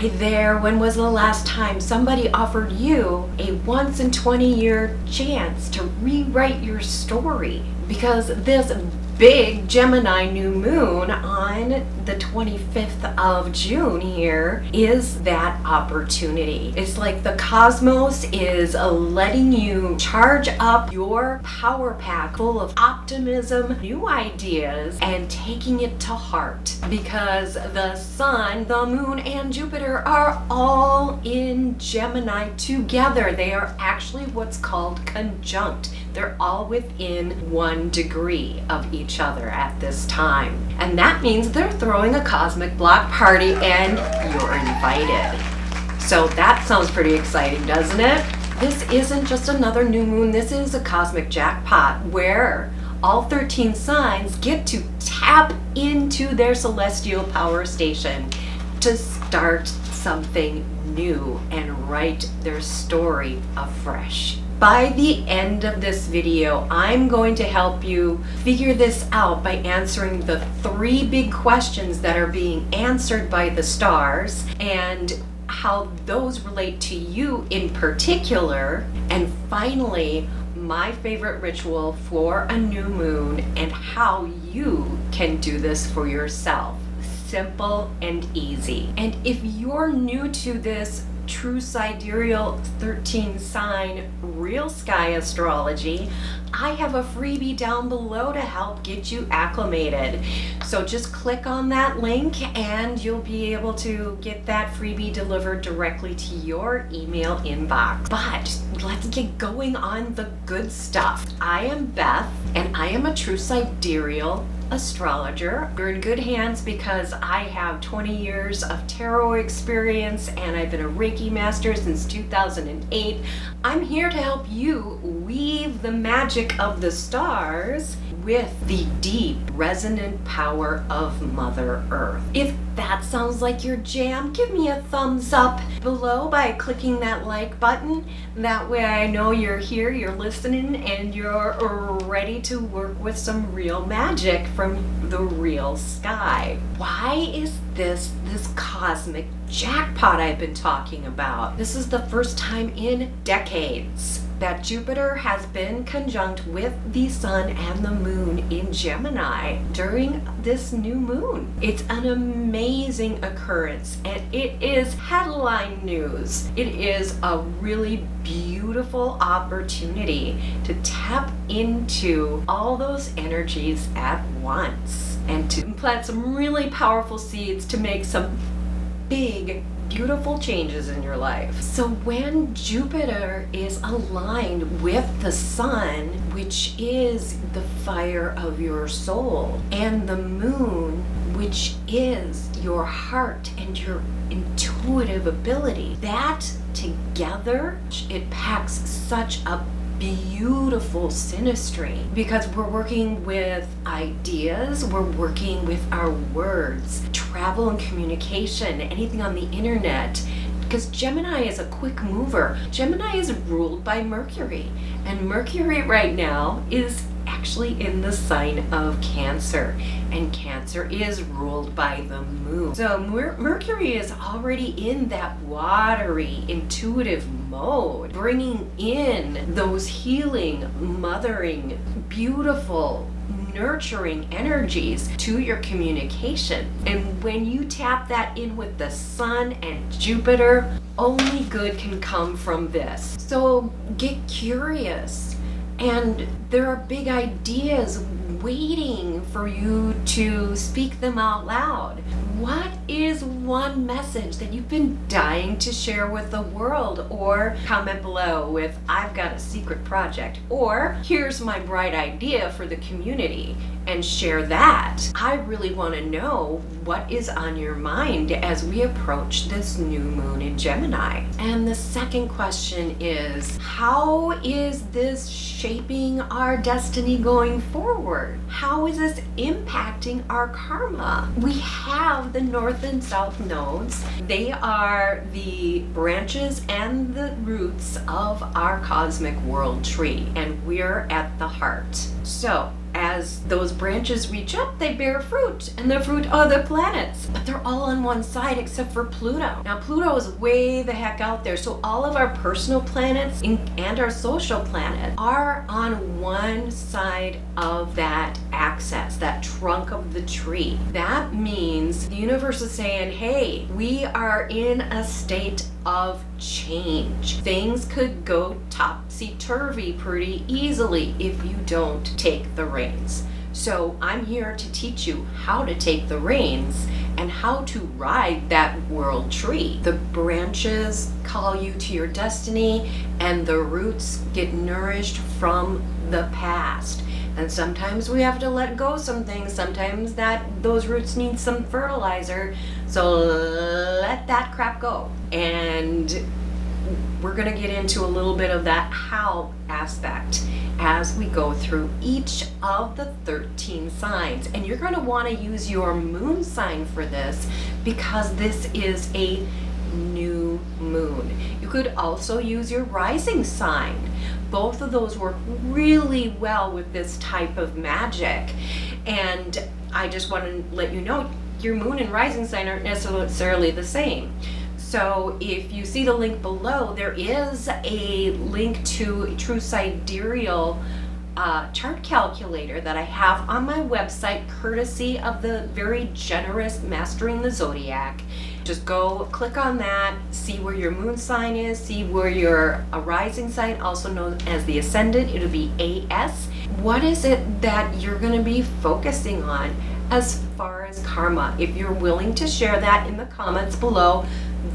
Hi there, when was the last time somebody offered you a once in 20-year chance to rewrite your story? Because this big Gemini new moon on the 25th of June here is that opportunity. It's like the cosmos is letting you charge up your power pack full of optimism, new ideas, and taking it to heart. Because the sun, the moon, and Jupiter are all in Gemini together. They are actually what's called conjunct. They're all within 1 degree of each other at this time. And that means they're throwing a cosmic block party and you're invited. So that sounds pretty exciting, doesn't it? This isn't just another new moon, this is a cosmic jackpot where all 13 signs get to tap into their celestial power station to start something new and write their story afresh. By the end of this video, I'm going to help you figure this out by answering the 3 big questions that are being answered by the stars and how those relate to you in particular. And finally, my favorite ritual for a new moon and how you can do this for yourself. Simple and easy. And if you're new to this true sidereal 13 sign real sky astrology, I have a freebie down below to help get you acclimated. So just click on that link and you'll be able to get that freebie delivered directly to your email inbox. But let's get going on the good stuff. I am Beth and I am a true sidereal astrologer. You're in good hands because I have 20 years of tarot experience and I've been a Reiki master since 2008. I'm here to help you weave the magic of the stars with the deep resonant power of Mother Earth. If that sounds like your jam, give me a thumbs up below by clicking that like button. That way I know you're here, you're listening, and you're ready to work with some real magic from the real sky. Why is this cosmic jackpot I've been talking about? This is the first time in decades that Jupiter has been conjunct with the sun and the moon in Gemini during this new moon. It's an amazing occurrence and it is headline news. It is a really beautiful opportunity to tap into all those energies at once and to plant some really powerful seeds to make some big beautiful changes in your life. So when Jupiter is aligned with the sun, which is the fire of your soul, and the moon, which is your heart and your intuitive ability, that together, it packs such a beautiful synastry because we're working with ideas, we're working with our words, travel and communication, anything on the internet, because Gemini is a quick mover. Gemini is ruled by Mercury, and Mercury right now is actually in the sign of Cancer, and Cancer is ruled by the moon. So Mercury is already in that watery, intuitive mode, bringing in those healing, mothering, beautiful, nurturing energies to your communication. And when you tap that in with the sun and Jupiter, only good can come from this. So get curious. And there are big ideas waiting for you to speak them out loud. What is one message that you've been dying to share with the world? Or comment below with, I've got a secret project. Or here's my bright idea for the community, and share that. I really want to know what is on your mind as we approach this new moon in Gemini. And the second question is, how is this shaping our destiny going forward? How is this impacting our karma? We have the north and south nodes. They are the branches and the roots of our cosmic world tree, and we're at the heart. So as those branches reach up, they bear fruit, and the fruit are the planets. But they're all on one side except for Pluto. Now, Pluto is way the heck out there, so all of our personal planets and our social planet are on one side of that axis, that trunk of the tree. That means the universe is saying, hey, we are in a state of change. Things could go topsy-turvy pretty easily if you don't take the reins. So I'm here to teach you how to take the reins and how to ride that world tree. The branches call you to your destiny, and the roots get nourished from the past. And sometimes we have to let go some things. Sometimes those roots need some fertilizer. So let that crap go. And we're going to get into a little bit of that how aspect as we go through each of the 13 signs. And you're going to want to use your moon sign for this, because this is a new moon. You could also use your rising sign. Both of those work really well with this type of magic. And I just want to let you know, your moon and rising sign aren't necessarily the same. So if you see the link below, there is a link to a true sidereal chart calculator that I have on my website, courtesy of the very generous Mastering the Zodiac. Just go click on that, see where your moon sign is, see where your rising sign, also known as the ascendant, it'll be AS. What is it that you're going to be focusing on as far as karma? If you're willing to share that in the comments below,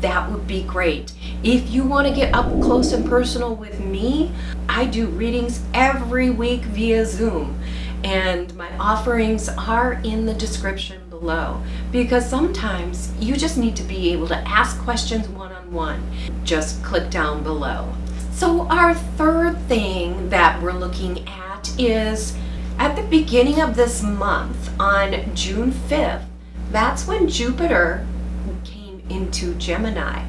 that would be great. If you want to get up close and personal with me, I do readings every week via Zoom, and my offerings are in the description below, because sometimes you just need to be able to ask questions one-on-one. Just click down below. So our third thing that we're looking at is at the beginning of this month, on June 5th, that's when Jupiter came into Gemini.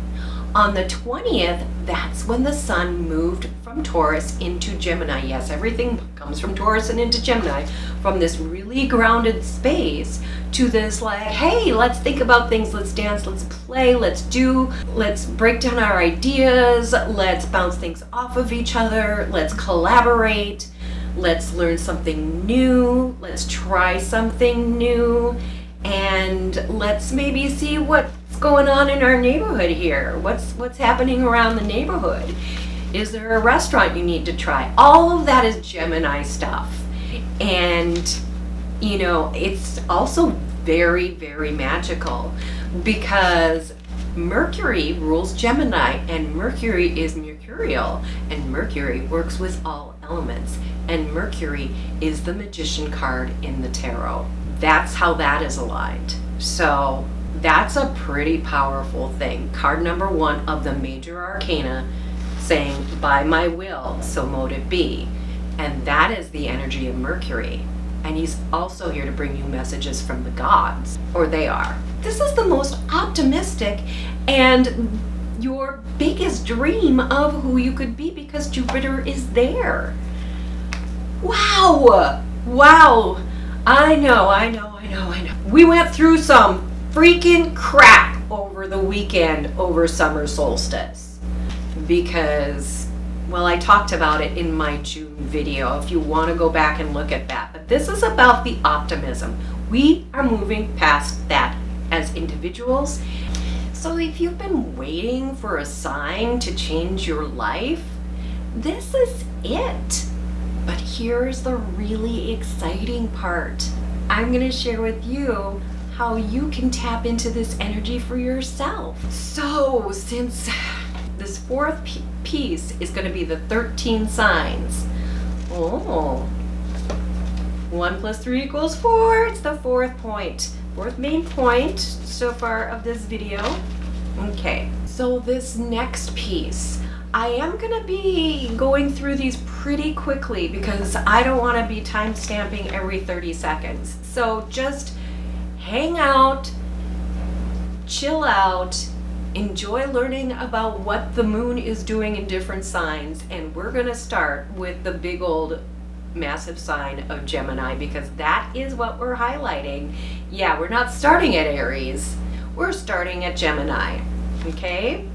On the 20th, that's when the sun moved from Taurus into Gemini. Yes, everything comes from Taurus and into Gemini, from this really grounded space to this like, hey, let's think about things, let's dance, let's play, let's break down our ideas, let's bounce things off of each other, let's collaborate, let's learn something new, let's try something new, and let's maybe see what's going on in our neighborhood here. What's happening around the neighborhood? Is there a restaurant you need to try? All of that is Gemini stuff. And you know, it's also very, very magical, because Mercury rules Gemini, and Mercury is mercurial, and Mercury works with all elements, and Mercury is the magician card in the tarot. That's how that is aligned. So that's a pretty powerful thing. Card number 1 of the major arcana, saying, by my will, so mote it be. And that is the energy of Mercury. And he's also here to bring you messages from the gods, or they are. This is the most optimistic and your biggest dream of who you could be, because Jupiter is there. Wow. Wow. I know. We went through some freaking crap over the weekend over summer solstice, because, well, I talked about it in my June video if you want to go back and look at that. But this is about the optimism. We are moving past that as individuals. So if you've been waiting for a sign to change your life, this is it. But here's the really exciting part. I'm going to share with you how you can tap into this energy for yourself. So since this fourth piece is going to be the 13 signs. Oh, 1 + 3 = 4. It's the fourth point. Fourth main point so far of this video. Okay, so this next piece, I am going to be going through these pretty quickly because I don't want to be time stamping every 30 seconds. So just hang out, chill out, enjoy learning about what the moon is doing in different signs, and we're going to start with the big old massive sign of Gemini, because that is what we're highlighting. Yeah, we're not starting at Aries, we're starting at Gemini, okay?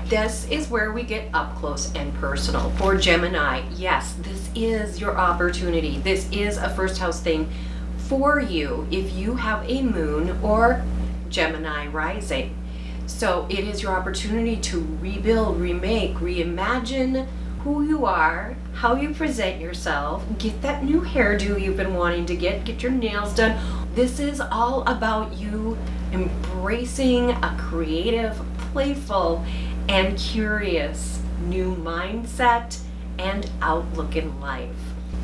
This is where we get up close and personal. For Gemini, yes, this is your opportunity. This is a first house thing for you if you have a moon or Gemini rising. So it is your opportunity to rebuild, remake, reimagine who you are, how you present yourself, get that new hairdo you've been wanting to get your nails done. This is all about you embracing a creative, playful, and curious new mindset and outlook in life.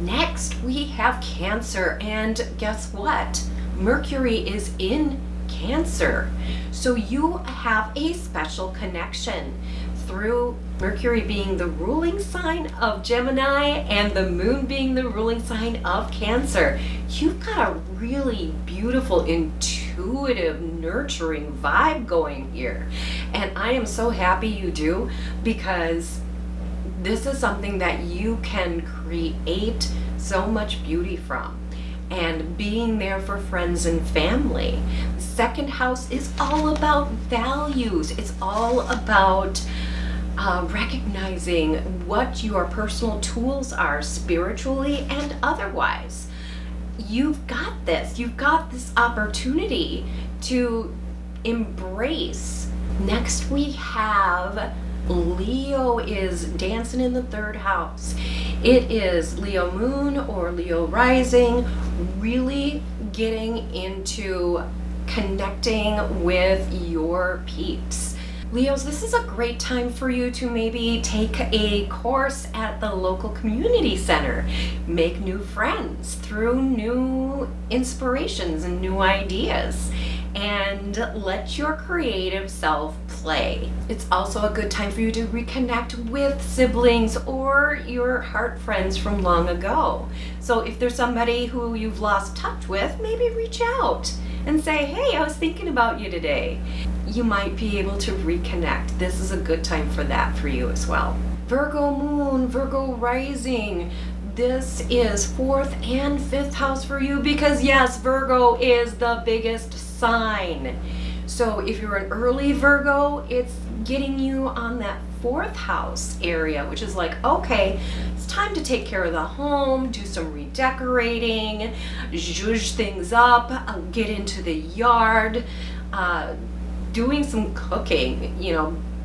Next, we have Cancer, and guess what? Mercury is in Cancer. So you have a special connection through Mercury being the ruling sign of Gemini and the moon being the ruling sign of Cancer. You've got a really beautiful, intuitive, nurturing vibe going here. And I am so happy you do, because this is something that you can create so much beauty from. And being there for friends and family. The second house is all about values. It's all about recognizing what your personal tools are spiritually and otherwise. You've got this. You've got this opportunity to embrace. Next we have Leo is dancing in the third house. It is Leo moon or Leo rising, really getting into connecting with your peeps. Leos, this is a great time for you to maybe take a course at the local community center, make new friends through new inspirations and new ideas, and let your creative self play. It's also a good time for you to reconnect with siblings or your heart friends from long ago. So if there's somebody who you've lost touch with, maybe reach out and say, hey, I was thinking about you today. You might be able to reconnect. This is a good time for that for you as well. Virgo moon, Virgo rising. This is 4th and 5th house for you, because yes, Virgo is the biggest sign. So if you're an early Virgo, it's getting you on that 4th house area, which is like, okay, it's time to take care of the home, do some redecorating, zhuzh things up, get into the yard, doing some cooking,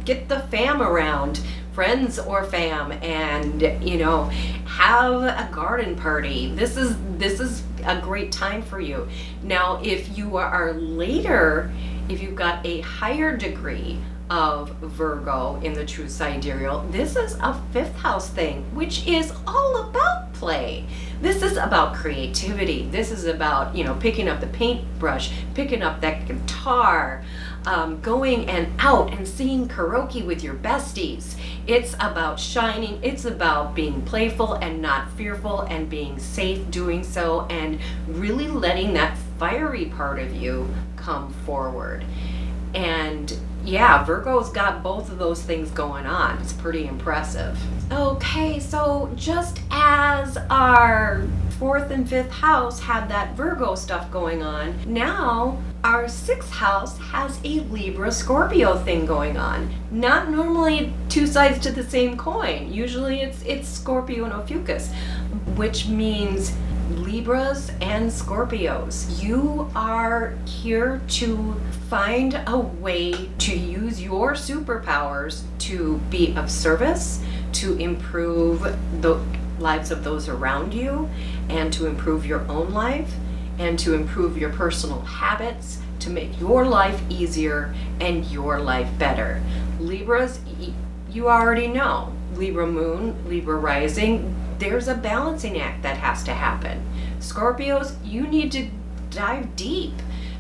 get the fam around, friends or fam, and have a garden party. This is a great time for you. Now if you are later, if you've got a higher degree of Virgo in the true sidereal, this is a 5th house thing, which is all about play. This is about creativity. This is about picking up the paintbrush, picking up that guitar, going and out and singing karaoke with your besties. It's about shining. It's about being playful and not fearful, and being safe doing so, and really letting that fiery part of you come forward. And yeah, Virgo's got both of those things going on. It's pretty impressive. Okay, so just as our 4th and 5th house had that Virgo stuff going on, now our 6th house has a Libra Scorpio thing going on. Not normally two sides to the same coin. Usually it's Scorpio and Ophiuchus, which means Libras and Scorpios. You are here to find a way to use your superpowers to be of service, to improve the lives of those around you, and to improve your own life, and to improve your personal habits, to make your life easier and your life better. Libras, you already know, Libra moon, Libra rising, there's a balancing act that has to happen. Scorpios, you need to dive deep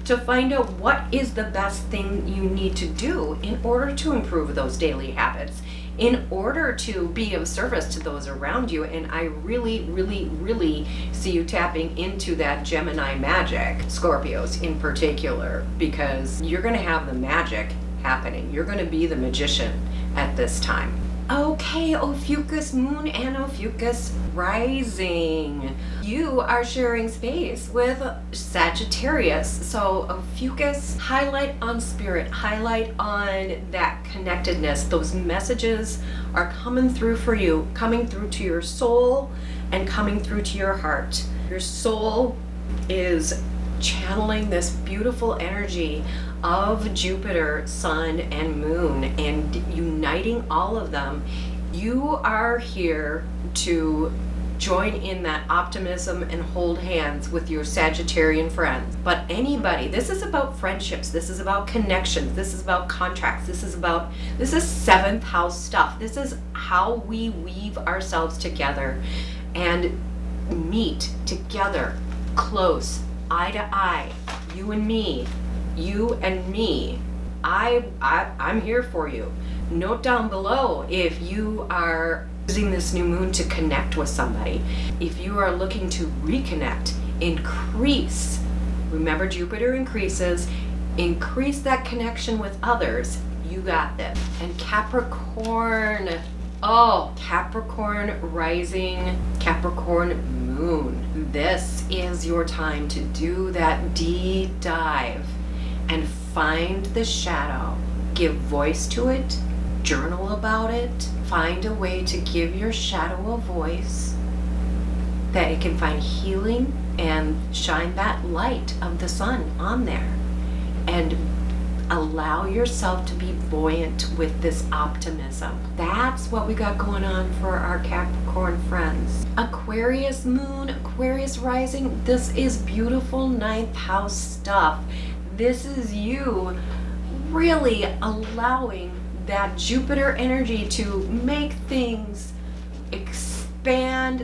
to find out what is the best thing you need to do in order to improve those daily habits, in order to be of service to those around you. And I really, really, really see you tapping into that Gemini magic, Scorpios in particular, because you're going to have the magic happening. You're going to be the magician at this time. Okay, Ophiuchus moon and Ophiuchus rising. You are sharing space with Sagittarius. So Ophiuchus, highlight on spirit, highlight on that connectedness. Those messages are coming through for you, coming through to your soul and coming through to your heart. Your soul is channeling this beautiful energy of Jupiter, Sun, and Moon, and uniting all of them. You are here to join in that optimism and hold hands with your Sagittarian friends. But anybody, this is about friendships, this is about connections, this is about contracts, this is seventh house stuff. This is how we weave ourselves together and meet together, close, eye to eye, you and me. You and me. I'm here for you. Note down below if you are using this new moon to connect with somebody. If you are looking to reconnect, increase. Remember, Jupiter increases. Increase that connection with others. You got this. And Capricorn. Oh, Capricorn rising, Capricorn moon. This is your time to do that deep dive and find the shadow. Give voice to it, journal about it, find a way to give your shadow a voice that it can find healing and shine that light of the sun on there. And allow yourself to be buoyant with this optimism. That's what we got going on for our Capricorn friends. Aquarius moon, Aquarius rising, this is beautiful ninth house stuff. This is you really allowing that Jupiter energy to make things expand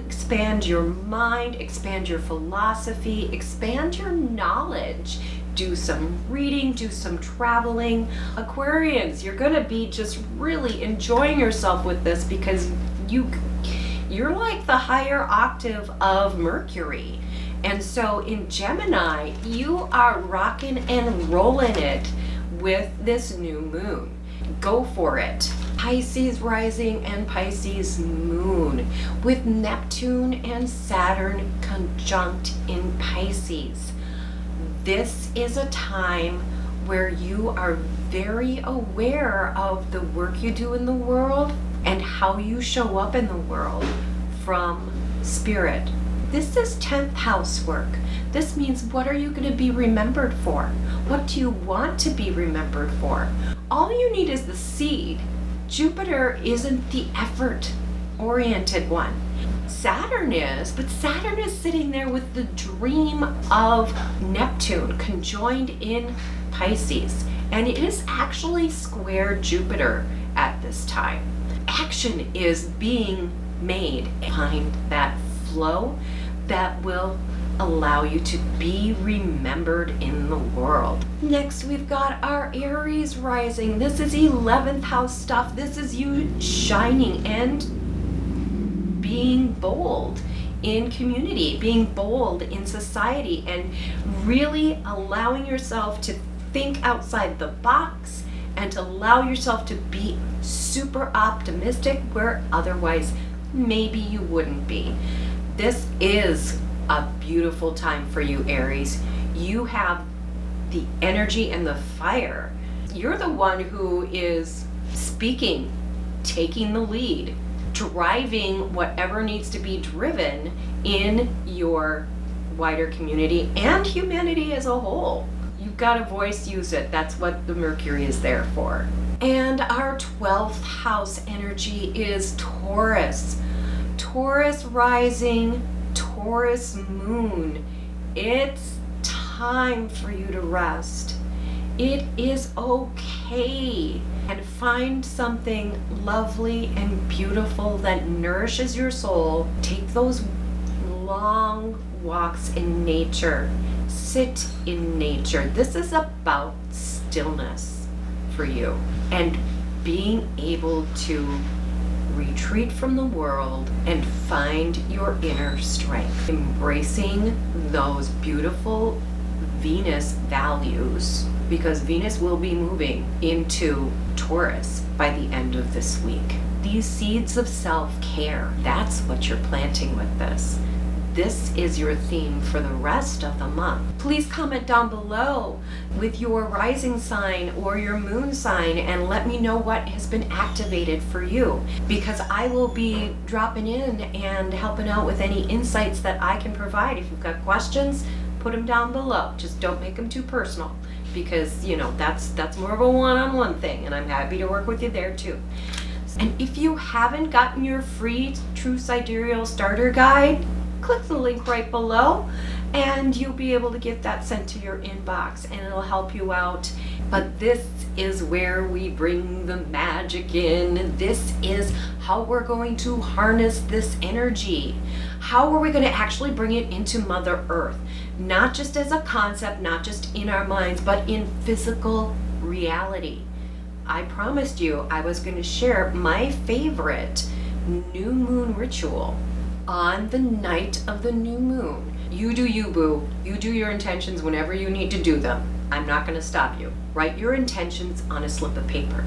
your mind, expand your philosophy, expand your knowledge. Do some reading, do some traveling. Aquarians, you're gonna be just really enjoying yourself with this because you're like the higher octave of Mercury. And so in Gemini, you are rocking and rolling it with this new moon. Go for it. Pisces rising and Pisces moon with Neptune and Saturn conjunct in Pisces. This is a time where you are very aware of the work you do in the world and how you show up in the world from spirit. This is 10th house work. This means, what are you going to be remembered for? What do you want to be remembered for? All you need is the seed. Jupiter isn't the effort-oriented one. Saturn is, but Saturn is sitting there with the dream of Neptune conjoined in Pisces. And it is actually square Jupiter at this time. Action is being made behind that flow that will allow you to be remembered in the world. Next, we've got our Aries rising. This is 11th house stuff. This is you shining and being bold in community, being bold in society, and really allowing yourself to think outside the box and to allow yourself to be super optimistic where otherwise maybe you wouldn't be. This is a beautiful time for you, Aries. You have the energy and the fire. You're the one who is speaking, taking the lead, driving whatever needs to be driven in your wider community and humanity as a whole. You've got a voice, use it. That's what the Mercury is there for. And our 12th house energy is Taurus. Taurus rising, Taurus moon. It's time for you to rest. It is okay. And find something lovely and beautiful that nourishes your soul. Take those long walks in nature. Sit in nature. This is about stillness for you and being able to retreat from the world and find your inner strength. Embracing those beautiful Venus values, because Venus will be moving into Taurus by the end of this week. These seeds of self-care, that's what you're planting with this. This is your theme for the rest of the month. Please comment down below with your rising sign or your moon sign and let me know what has been activated for you, because I will be dropping in and helping out with any insights that I can provide. If you've got questions, put them down below. Just don't make them too personal, because that's more of a one-on-one thing, and I'm happy to work with you there too. And if you haven't gotten your free True Sidereal Starter Guide, click the link right below and you'll be able to get that sent to your inbox, and it'll help you out. But this is where we bring the magic in. This is how we're going to harness this energy. How are we going to actually bring it into Mother Earth? Not just as a concept, not just in our minds, but in physical reality. I promised you I was going to share my favorite new moon ritual on the night of the new moon. You do you, boo. You do your intentions whenever you need to do them. I'm not going to stop you. Write your intentions on a slip of paper.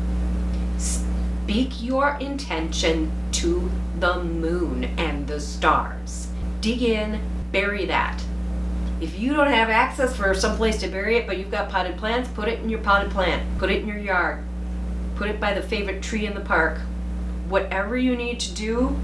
Speak your intention to the moon and the stars. Dig in, bury that. If you don't have access for someplace to bury it, but you've got potted plants, put it in your potted plant. Put it in your yard. Put it by the favorite tree in the park. Whatever you need to do,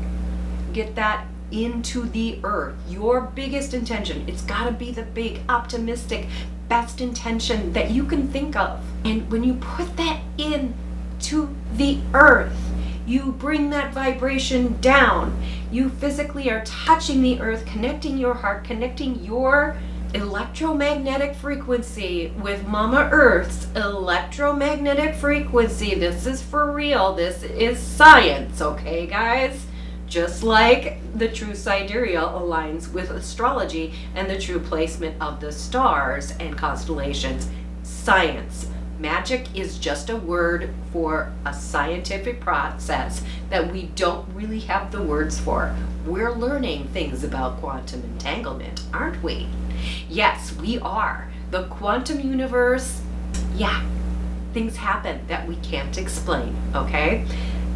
get that into the earth. Your biggest intention. It's got to be the big, optimistic, best intention that you can think of. And when you put that into the earth, you bring that vibration down. You physically are touching the earth, connecting your heart, connecting your electromagnetic frequency with Mama Earth's electromagnetic frequency. This is for real. This is science, okay, guys? Just like the true sidereal aligns with astrology and the true placement of the stars and constellations. Science. Magic is just a word for a scientific process that we don't really have the words for. We're learning things about quantum entanglement, aren't we? Yes, we are. The quantum universe, yeah, things happen that we can't explain, okay?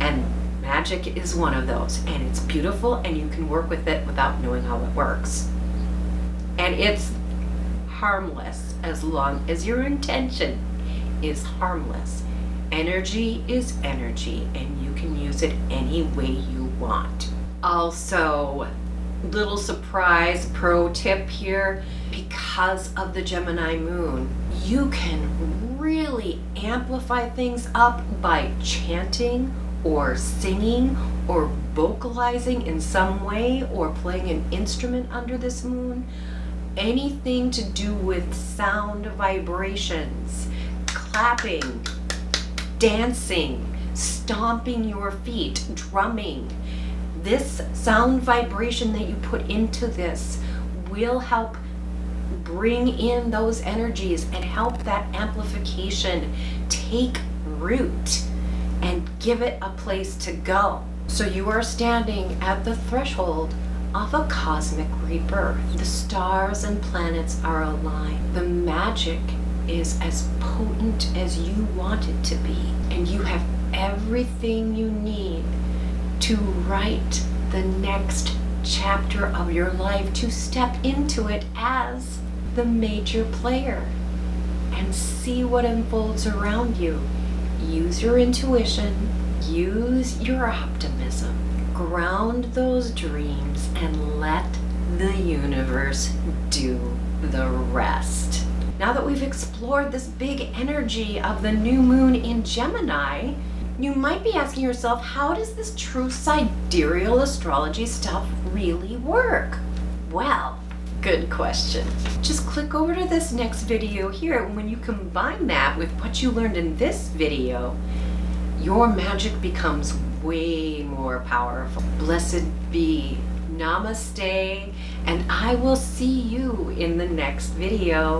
And magic is one of those, and it's beautiful, and you can work with it without knowing how it works. And it's harmless as long as your intention is harmless. Energy is energy, and you can use it any way you want. Also, little surprise pro tip here, because of the Gemini moon, you can really amplify things up by chanting or singing or vocalizing in some way or playing an instrument under this moon. Anything to do with sound vibrations, clapping, dancing, stomping your feet, drumming. This sound vibration that you put into this will help bring in those energies and help that amplification take root and give it a place to go. So you are standing at the threshold of a cosmic rebirth. The stars and planets are aligned. The magic is as potent as you want it to be, and you have everything you need to write the next chapter of your life, to step into it as the major player and see what unfolds around you. Use your intuition, use your optimism, ground those dreams, and let the universe do the rest. Now that we've explored this big energy of the new moon in Gemini, you might be asking yourself, how does this true sidereal astrology stuff really work? Well, good question. Just click over to this next video here, and when you combine that with what you learned in this video, your magic becomes way more powerful. Blessed be. Namaste, and I will see you in the next video.